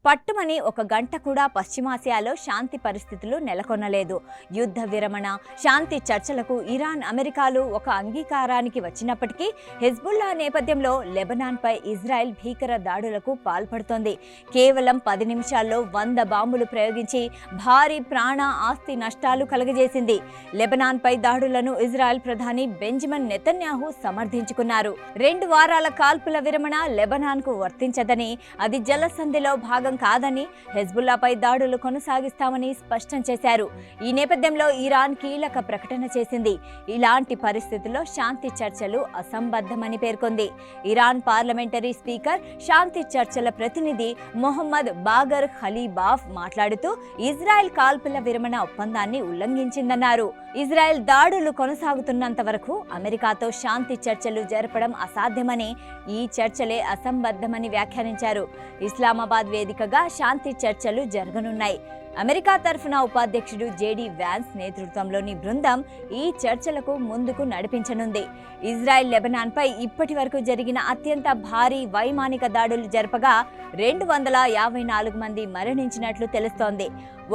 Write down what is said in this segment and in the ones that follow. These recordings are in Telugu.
పట్టుమని ఒక గంట కూడా పశ్చిమాసియాలో శాంతి పరిస్థితులు నెలకొనలేదు. యుద్ధ విరమణ, శాంతి చర్చలకు ఇరాన్, అమెరికాలు ఒక అంగీకారానికి వచ్చినప్పటికీ హెజ్బుల్లా నేపథ్యంలో లెబనాన్పై ఇజ్రాయెల్ భీకర దాడులకు పాల్పడుతోంది. కేవలం 10 నిమిషాల్లో 100 బాంబులు ప్రయోగించి భారీ ప్రాణ ఆస్తి నష్టాలు కలుగజేసింది. లెబనాన్పై దాడులను ఇజ్రాయెల్ ప్రధాని బెంజమిన్ నెతన్యాహు సమర్థించుకున్నారు. 2 వారాల కాల్పుల విరమణ లెబనాన్కు వర్తించదని, అది జలసంధిలో భాగం కాదని, హెజ్బుల్లాపై దాడులు కొనసాగిస్తామని స్పష్టం చేశారు. ఈ నేపథ్యంలో ఇరాన్ కీలక ప్రకటన చేసింది. ఇలాంటి పరిస్థితుల్లో శాంతి చర్చలు అసంబద్ధమని పేర్కొంది. ఇరాన్ పార్లమెంటరీ స్పీకర్, శాంతి చర్చల ప్రతినిధి మొహమ్మద్ బాగర్ ఖలీబాఫ్ మాట్లాడుతూ ఇజ్రాయెల్ కాల్పుల విరమణ ఒప్పందాన్ని ఉల్లంఘించిందన్నారు. ఇజ్రాయెల్ దాడులు కొనసాగుతున్నంత వరకు అమెరికాతో శాంతి చర్చలు జరపడం అసాధ్యమని, ఈ చర్చలే అసంబద్ధమని వ్యాఖ్యానించారు. ఇస్లామాబాద్ వేదికగా శాంతి చర్చలు జరగనున్నాయి. అమెరికా తరఫున ఉపాధ్యక్షుడు జేడీ వ్యాన్స్ నేతృత్వంలోని బృందం ఈ చర్చలకు ముందుకు నడిపించనుంది. ఇజ్రాయెల్ లెబనాన్పై ఇప్పటి వరకు జరిగిన అత్యంత భారీ వైమానిక దాడులు జరపగా 254 మంది మరణించినట్లు తెలుస్తోంది.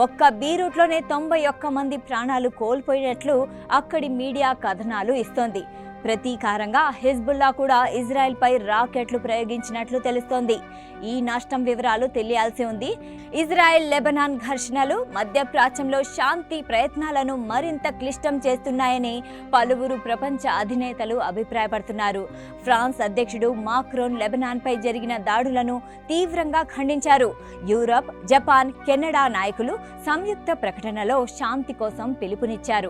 ఒక్క బీరూట్లోనే 91 మంది ప్రాణాలు కోల్పోయినట్లు అక్కడి మీడియా కథనాలు ఇస్తోంది. ప్రతీకారంగా హెజ్బుల్లా కూడా ఇజ్రాయెల్పై రాకెట్లు ప్రయోగించినట్లు తెలుస్తోంది. ఈ నష్టం వివరాలు తెలియాల్సి ఉంది. ఇజ్రాయెల్ లెబనాన్ ఘర్షణలు మధ్యప్రాచ్యంలో శాంతి ప్రయత్నాలను మరింత క్లిష్టం చేస్తున్నాయని పలువురు ప్రపంచ అధినేతలు అభిప్రాయపడుతున్నారు. ఫ్రాన్స్ అధ్యక్షుడు మాక్రోన్ లెబనాన్పై జరిగిన దాడులను తీవ్రంగా ఖండించారు. యూరప్, జపాన్, కెనడా నాయకులు సంయుక్త ప్రకటనలో శాంతి కోసం పిలుపునిచ్చారు.